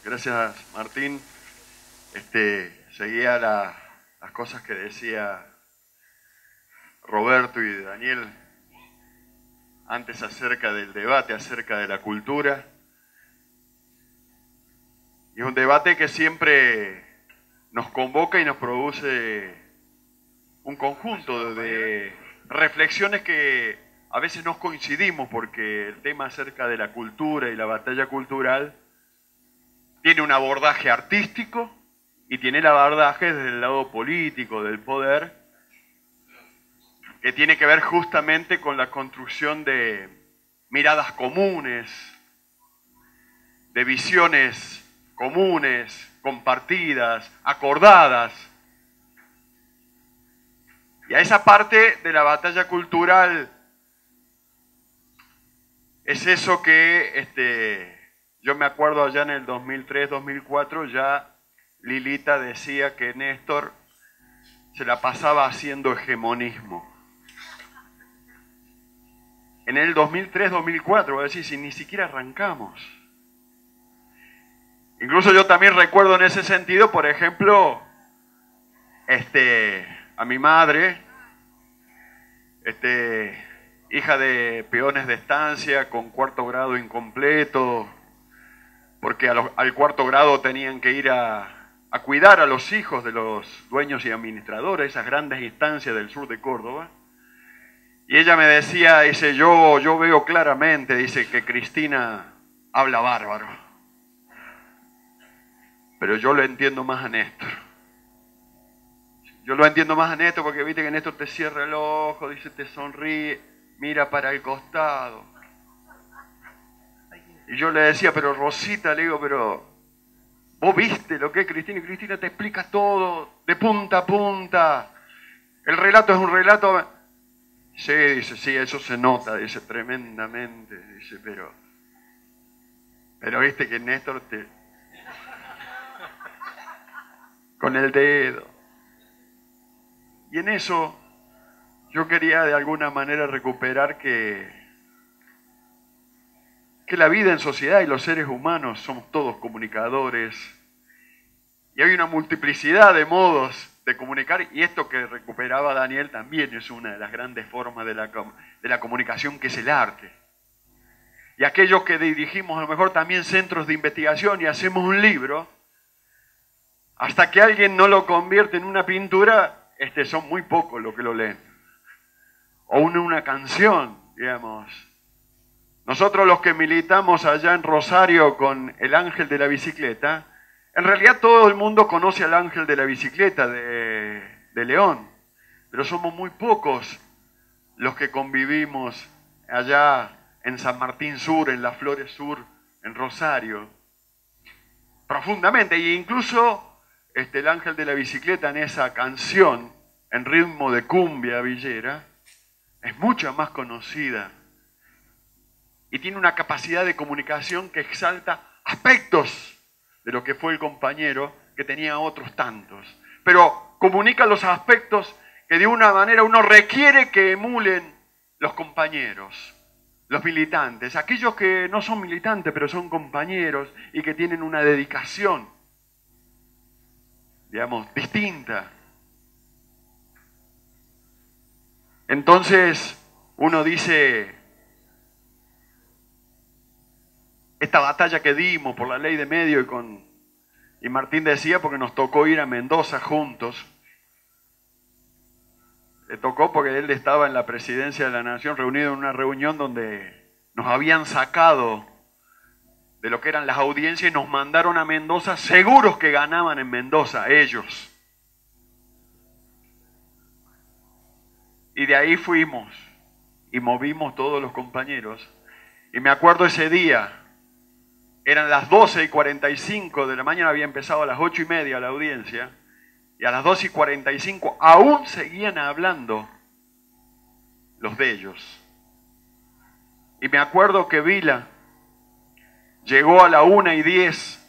Gracias, Martín. Seguía las cosas que decía Roberto y Daniel antes acerca del debate, acerca de la cultura. Y es un debate que siempre nos convoca y nos produce un conjunto de reflexiones que a veces no coincidimos, porque el tema acerca de la cultura y la batalla cultural tiene un abordaje artístico y tiene el abordaje desde el lado político, del poder, que tiene que ver justamente con la construcción de miradas comunes, de visiones comunes, compartidas, acordadas. Y a esa parte de la batalla cultural es eso que yo me acuerdo allá en el 2003-2004, ya Lilita decía que Néstor se la pasaba haciendo hegemonismo. En el 2003-2004, voy a decir, si ni siquiera arrancamos. Incluso yo también recuerdo en ese sentido, por ejemplo, a mi madre, hija de peones de estancia con cuarto grado incompleto, porque al cuarto grado tenían que ir a cuidar a los hijos de los dueños y administradores, esas grandes instancias del sur de Córdoba. Y ella me decía, dice, yo veo claramente, dice, que Cristina habla bárbaro. Pero yo lo entiendo más a Néstor. Yo lo entiendo más a Néstor porque viste que Néstor te cierra el ojo, dice, te sonríe, mira para el costado. Y yo le decía, pero Rosita, le digo, pero vos viste lo que es Cristina, y Cristina te explica todo, de punta a punta. El relato es un relato. Sí, dice, sí, eso se nota, dice, tremendamente, dice, pero viste que Néstor te... con el dedo. Y en eso yo quería de alguna manera recuperar que la vida en sociedad y los seres humanos somos todos comunicadores. Y hay una multiplicidad de modos de comunicar, y esto que recuperaba Daniel también es una de las grandes formas de la comunicación, que es el arte. Y aquellos que dirigimos a lo mejor también centros de investigación y hacemos un libro, hasta que alguien no lo convierte en una pintura, son muy pocos los que lo leen. O una canción, digamos. Nosotros los que militamos allá en Rosario con el ángel de la bicicleta, en realidad todo el mundo conoce al ángel de la bicicleta de León, pero somos muy pocos los que convivimos allá en San Martín Sur, en Las Flores Sur, en Rosario, profundamente. E incluso el ángel de la bicicleta en esa canción, en ritmo de cumbia villera, es mucho más conocida y tiene una capacidad de comunicación que exalta aspectos de lo que fue el compañero, que tenía otros tantos. Pero comunica los aspectos que de una manera uno requiere que emulen los compañeros, los militantes, aquellos que no son militantes pero son compañeros y que tienen una dedicación, digamos, distinta. Entonces uno dice, esta batalla que dimos por la ley de medios, y Martín decía, porque nos tocó ir a Mendoza juntos. Le tocó porque él estaba en la presidencia de la Nación, reunido en una reunión donde nos habían sacado de lo que eran las audiencias y nos mandaron a Mendoza, seguros que ganaban en Mendoza, ellos. Y de ahí fuimos y movimos todos los compañeros. Y me acuerdo ese día, eran las 12:45 de la mañana, había empezado a las 8:30 la audiencia, y a las 12:45 aún seguían hablando los de ellos. Y me acuerdo que Vila llegó a la 1:10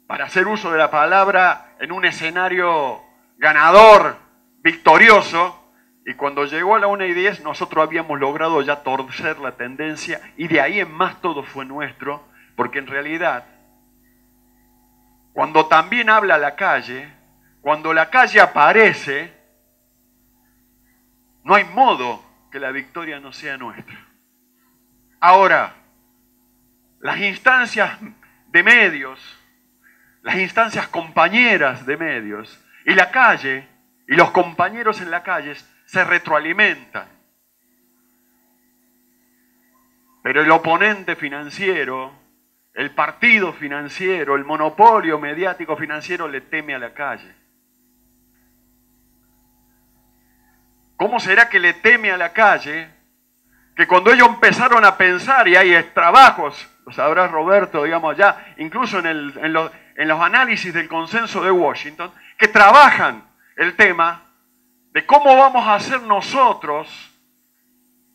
para hacer uso de la palabra en un escenario ganador, victorioso, y cuando llegó a la 1:10 nosotros habíamos logrado ya torcer la tendencia, y de ahí en más todo fue nuestro. Porque en realidad cuando también habla la calle, cuando la calle aparece, no hay modo que la victoria no sea nuestra. Ahora, las instancias de medios, las instancias compañeras de medios y la calle y los compañeros en la calle se retroalimentan. Pero el oponente financiero, el partido financiero, el monopolio mediático financiero le teme a la calle. ¿Cómo será que le teme a la calle? Que cuando ellos empezaron a pensar, y hay trabajos, lo sabrá Roberto, digamos ya, incluso en los análisis del consenso de Washington, que trabajan el tema de cómo vamos a hacer nosotros,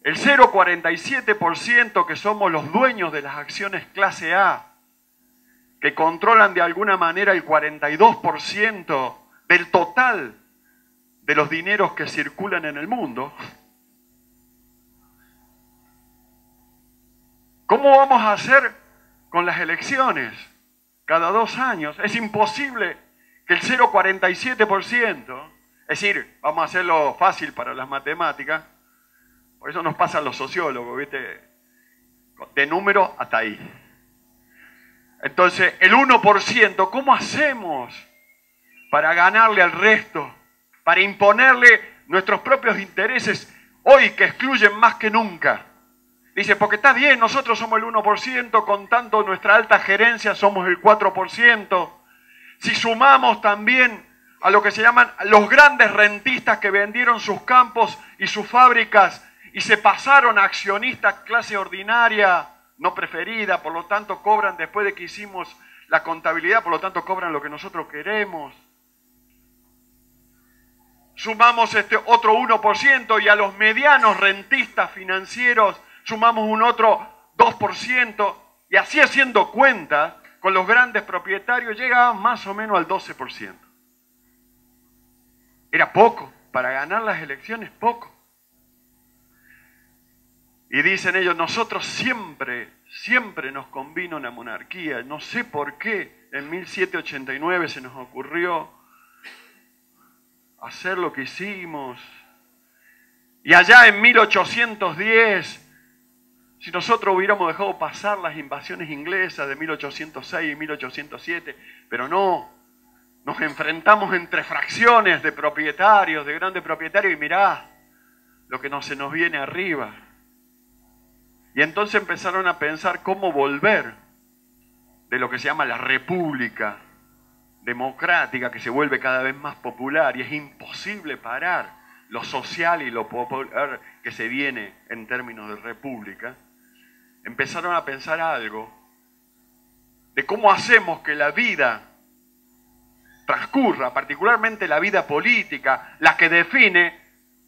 el 0,47% que somos los dueños de las acciones clase A, que controlan de alguna manera el 42% del total de los dineros que circulan en el mundo. ¿Cómo vamos a hacer con las elecciones cada 2 años? Es imposible que el 0,47%, es decir, vamos a hacerlo fácil para las matemáticas, por eso nos pasan los sociólogos, ¿viste? De número hasta ahí. Entonces, el 1%, ¿cómo hacemos para ganarle al resto? Para imponerle nuestros propios intereses hoy que excluyen más que nunca. Dice, porque está bien, nosotros somos el 1%, con tanto nuestra alta gerencia somos el 4%. Si sumamos también a lo que se llaman los grandes rentistas que vendieron sus campos y sus fábricas y se pasaron a accionistas clase ordinaria, no preferida, por lo tanto cobran después de que hicimos la contabilidad, por lo tanto cobran lo que nosotros queremos. Sumamos este otro 1% y a los medianos rentistas financieros sumamos un otro 2%, y así haciendo cuenta, con los grandes propietarios llega más o menos al 12%. Era poco, para ganar las elecciones poco. Y dicen ellos, nosotros siempre nos convino una monarquía. No sé por qué en 1789 se nos ocurrió hacer lo que hicimos. Y allá en 1810, si nosotros hubiéramos dejado pasar las invasiones inglesas de 1806 y 1807, pero no, nos enfrentamos entre fracciones de propietarios, de grandes propietarios, y mirá lo que se nos viene arriba. Y entonces empezaron a pensar cómo volver de lo que se llama la república democrática, que se vuelve cada vez más popular, y es imposible parar lo social y lo popular que se viene en términos de república. Empezaron a pensar algo de cómo hacemos que la vida transcurra, particularmente la vida política, la que define,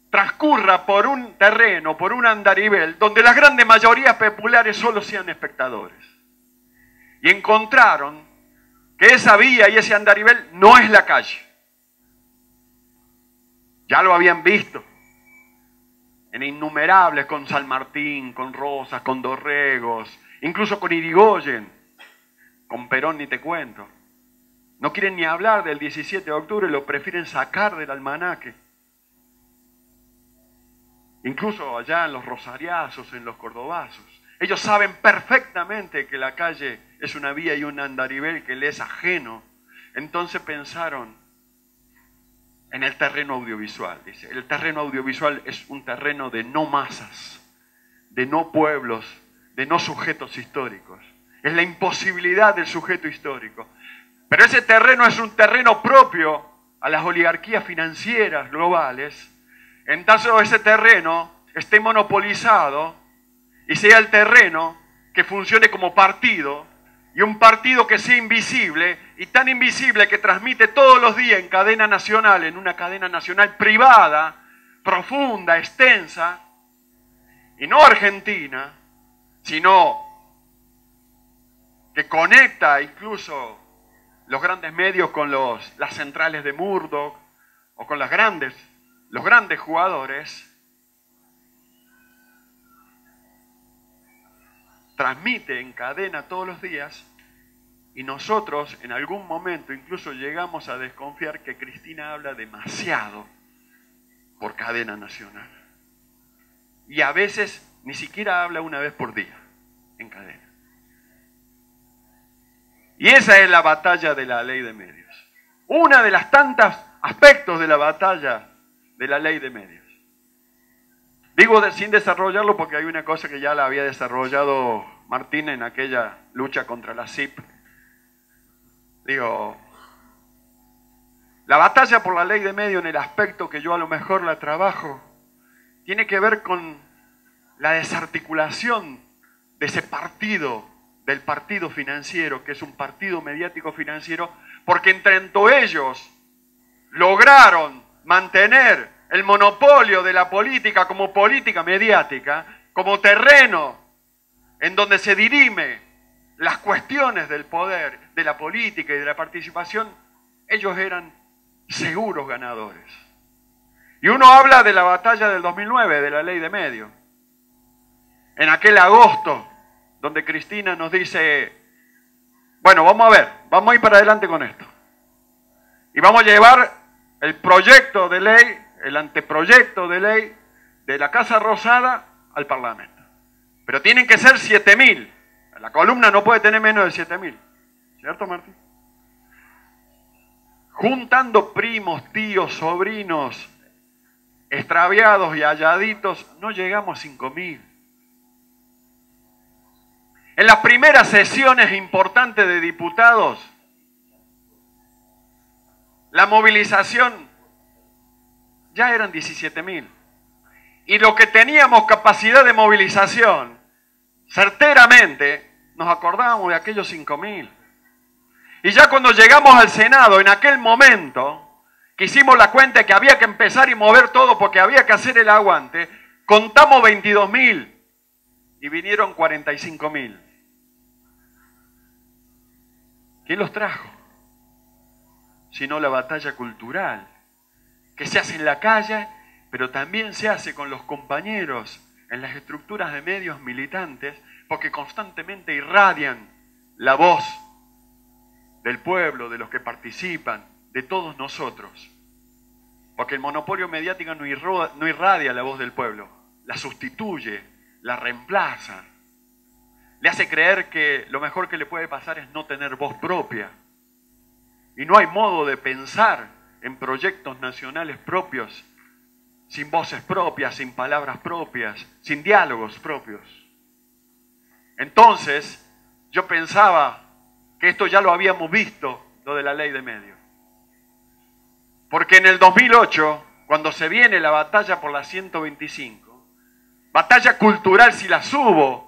transcurra por un terreno, por un andarivel, donde las grandes mayorías populares solo sean espectadores. Y encontraron que esa vía y ese andarivel no es la calle. Ya lo habían visto en innumerables, con San Martín, con Rosas, con Dorregos, incluso con Irigoyen, con Perón ni te cuento. No quieren ni hablar del 17 de octubre, lo prefieren sacar del almanaque. Incluso allá en los rosariazos, en los cordobazos. Ellos saben perfectamente que la calle es una vía y un andarivel que le es ajeno. Entonces pensaron en el terreno audiovisual. Dice, el terreno audiovisual es un terreno de no masas, de no pueblos, de no sujetos históricos. Es la imposibilidad del sujeto histórico. Pero ese terreno es un terreno propio a las oligarquías financieras globales. Entonces ese terreno esté monopolizado y sea el terreno que funcione como partido, y un partido que sea invisible, y tan invisible que transmite todos los días en cadena nacional, en una cadena nacional privada, profunda, extensa, y no argentina, sino que conecta incluso los grandes medios con las centrales de Murdoch o con los grandes jugadores, transmite en cadena todos los días Y nosotros en algún momento incluso llegamos a desconfiar que Cristina habla demasiado por cadena nacional. Y a veces ni siquiera habla una vez por día en cadena. Y esa es la batalla de la ley de medios. Una de las tantas aspectos de la batalla de la ley de medios. Digo sin desarrollarlo porque hay una cosa que ya la había desarrollado Martín en aquella lucha contra la CIP. Digo, la batalla por la ley de medios en el aspecto que yo a lo mejor la trabajo, tiene que ver con la desarticulación de ese partido, del partido financiero, que es un partido mediático financiero, porque entre tanto ellos lograron mantener el monopolio de la política como política mediática, como terreno en donde se dirime las cuestiones del poder, de la política y de la participación, ellos eran seguros ganadores. Y uno habla de la batalla del 2009, de la ley de medios. En aquel agosto, donde Cristina nos dice, bueno, vamos a ver, vamos a ir para adelante con esto. Y vamos a llevar el proyecto de ley, el anteproyecto de ley de la Casa Rosada al Parlamento. Pero tienen que ser 7.000. La columna no puede tener menos de 7.000. ¿Cierto, Martín? Juntando primos, tíos, sobrinos, extraviados y halladitos, no llegamos a 5.000. En las primeras sesiones importantes de diputados, la movilización ya eran 17.000. Y lo que teníamos capacidad de movilización, certeramente, nos acordábamos de aquellos 5.000. Y ya cuando llegamos al Senado, en aquel momento, que hicimos la cuenta de que había que empezar y mover todo porque había que hacer el aguante, contamos 22.000 y vinieron 45.000. ¿Quién los trajo? Sino la batalla cultural, que se hace en la calle, pero también se hace con los compañeros en las estructuras de medios militantes, porque constantemente irradian la voz del pueblo, de los que participan, de todos nosotros. Porque el monopolio mediático no irradia la voz del pueblo, la sustituye, la reemplaza. Le hace creer que lo mejor que le puede pasar es no tener voz propia. Y no hay modo de pensar en proyectos nacionales propios, sin voces propias, sin palabras propias, sin diálogos propios. Entonces, yo pensaba que esto ya lo habíamos visto, lo de la ley de medios. Porque en el 2008, cuando se viene la batalla por la 125, batalla cultural si las hubo,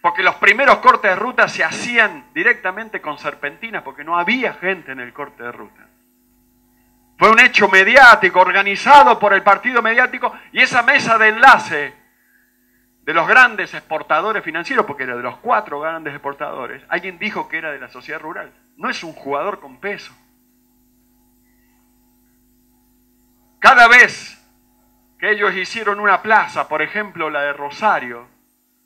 porque los primeros cortes de ruta se hacían directamente con serpentinas, porque no había gente en el corte de ruta. Fue un hecho mediático, organizado por el partido mediático, y esa mesa de enlace de los grandes exportadores financieros, porque era de los 4 grandes exportadores, alguien dijo que era de la sociedad rural. No es un jugador con peso. Cada vez que ellos hicieron una plaza, por ejemplo la de Rosario,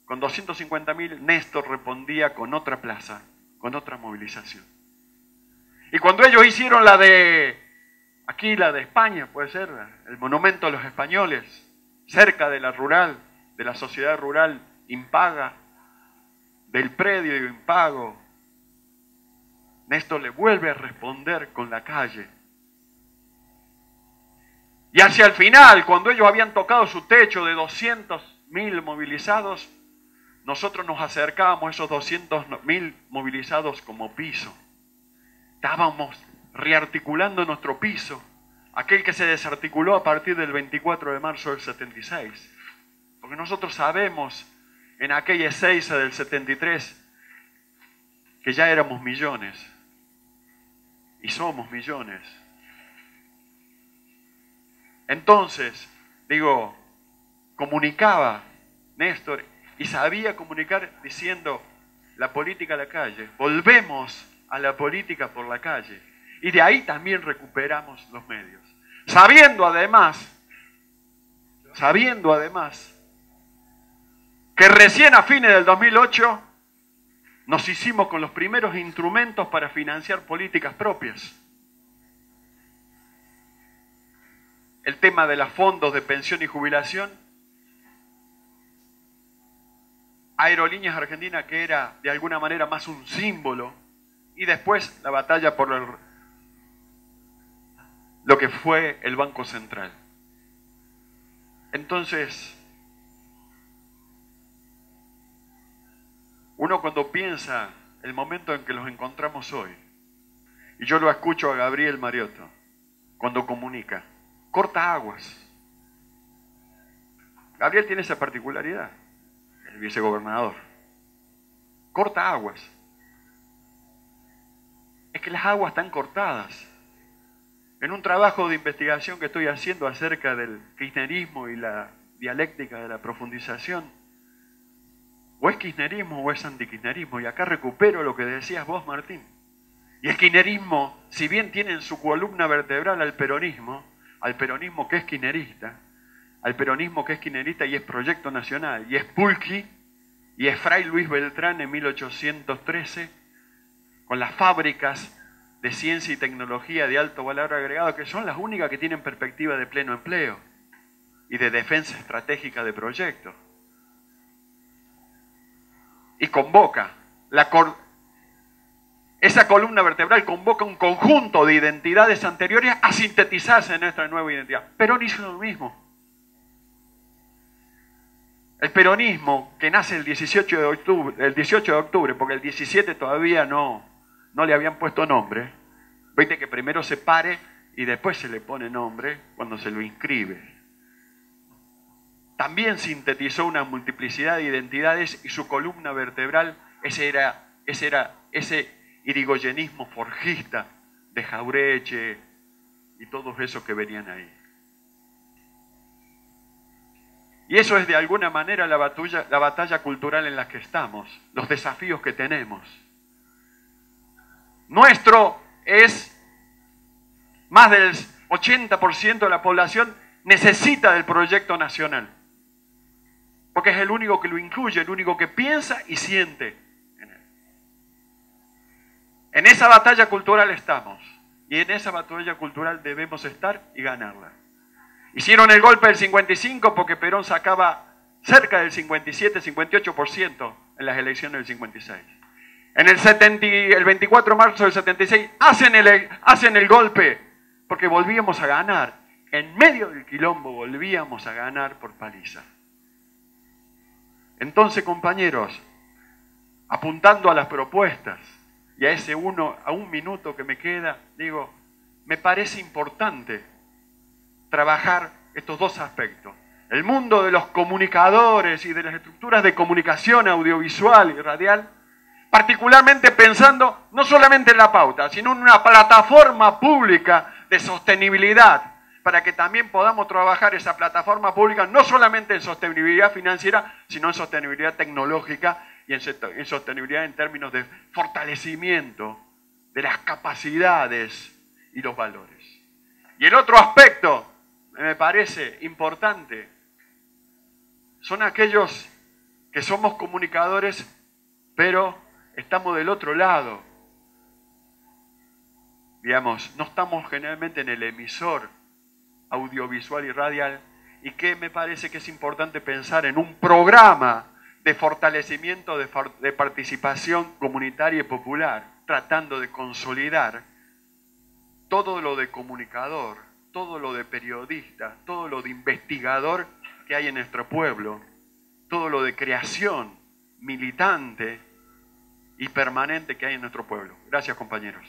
con 250.000, Néstor respondía con otra plaza, con otra movilización. Y cuando ellos hicieron la de, aquí la de España, puede ser, el monumento a los españoles, cerca de la rural, de la sociedad rural impaga, del predio impago, Néstor le vuelve a responder con la calle. Y hacia el final, cuando ellos habían tocado su techo de 200.000 movilizados, nosotros nos acercábamos a esos 200.000 movilizados como piso. Estábamos rearticulando nuestro piso, aquel que se desarticuló a partir del 24 de marzo del 76. Porque nosotros sabemos en aquella Ezeiza del 73 que ya éramos millones. Y somos millones. Entonces, digo, comunicaba Néstor y sabía comunicar diciendo la política a la calle. Volvemos a la política por la calle. Y de ahí también recuperamos los medios. Sabiendo además que recién a fines del 2008 nos hicimos con los primeros instrumentos para financiar políticas propias. El tema de los fondos de pensión y jubilación, Aerolíneas Argentinas, que era de alguna manera más un símbolo, y después la batalla por lo que fue el Banco Central. Entonces, uno cuando piensa el momento en que los encontramos hoy, y yo lo escucho a Gabriel Mariotto, cuando comunica, corta aguas. Gabriel tiene esa particularidad, el vicegobernador. Corta aguas. Es que las aguas están cortadas. En un trabajo de investigación que estoy haciendo acerca del kirchnerismo y la dialéctica de la profundización, o es kirchnerismo o es antikirchnerismo, y acá recupero lo que decías vos, Martín. Y el kirchnerismo, si bien tiene en su columna vertebral al peronismo que es kirchnerista, al peronismo que es kirchnerista y es Proyecto Nacional, y es Pulqui, y es Fray Luis Beltrán en 1813, con las fábricas de ciencia y tecnología de alto valor agregado, que son las únicas que tienen perspectiva de pleno empleo y de defensa estratégica de proyectos. Y convoca, esa columna vertebral convoca un conjunto de identidades anteriores a sintetizarse en nuestra nueva identidad. Perón hizo lo mismo. El peronismo, que nace el 18 de octubre, porque el 17 todavía no le habían puesto nombre. Viste que primero se pare y después se le pone nombre cuando se lo inscribe. También sintetizó una multiplicidad de identidades y su columna vertebral, ese irigoyenismo forjista de Jaureche y todos esos que venían ahí. Y eso es de alguna manera la batalla cultural en la que estamos, los desafíos que tenemos. Nuestro es, más del 80% de la población necesita del proyecto nacional, porque es el único que lo incluye, el único que piensa y siente en él. En esa batalla cultural estamos, y en esa batalla cultural debemos estar y ganarla. Hicieron el golpe del 55 porque Perón sacaba cerca del 57-58% en las elecciones del 56. En el 24 de marzo del 76 hacen el golpe porque volvíamos a ganar. En medio del quilombo volvíamos a ganar por paliza. Entonces, compañeros, apuntando a las propuestas y a un minuto que me queda, digo, me parece importante trabajar estos dos aspectos. El mundo de los comunicadores y de las estructuras de comunicación audiovisual y radial, particularmente pensando no solamente en la pauta, sino en una plataforma pública de sostenibilidad, para que también podamos trabajar esa plataforma pública no solamente en sostenibilidad financiera, sino en sostenibilidad tecnológica y en sostenibilidad en términos de fortalecimiento de las capacidades y los valores. Y el otro aspecto me parece importante son aquellos que somos comunicadores, pero estamos del otro lado. Digamos, no estamos generalmente en el emisor audiovisual y radial, y que me parece que es importante pensar en un programa de fortalecimiento de participación comunitaria y popular, tratando de consolidar todo lo de comunicador, todo lo de periodista, todo lo de investigador que hay en nuestro pueblo, todo lo de creación militante y permanente que hay en nuestro pueblo. Gracias, compañeros.